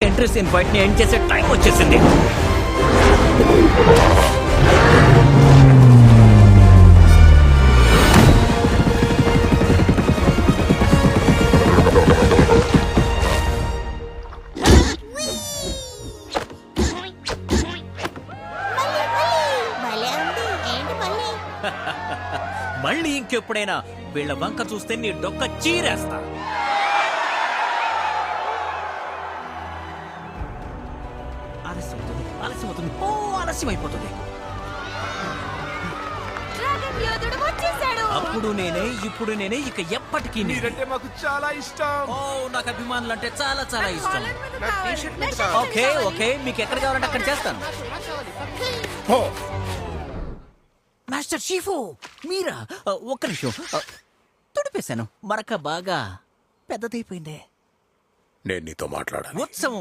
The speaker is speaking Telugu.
ఎంట్రీ సీన్ ఫైట్ ని ఎండ్ చేసే టైం వచ్చేసింది. మళ్ళీ ఇంకెప్పుడైనా వీళ్ళ వంక చూస్తే నీ డొక్క చీరేస్తా. ఆలస్యం అయిపోతుంది. అప్పుడు నేనే, ఇప్పుడు నేనే, ఇక ఎప్పటికీ మీరంటే మాకు చాలా ఇష్టం. ఓ, నాకు అభిమానులు అంటే చాలా చాలా ఇష్టం. ఓకే ఓకే, మీకు ఎక్కడ కావాలంటే అక్కడ చేస్తాను. మాస్టర్ షీఫు మీరా? ఒక్క నిమిషం, తుడిపేశాను. మరక బాగా పెద్దదైపోయిందే. నేను నీతో మాట్లాడాలి. ఉత్సవం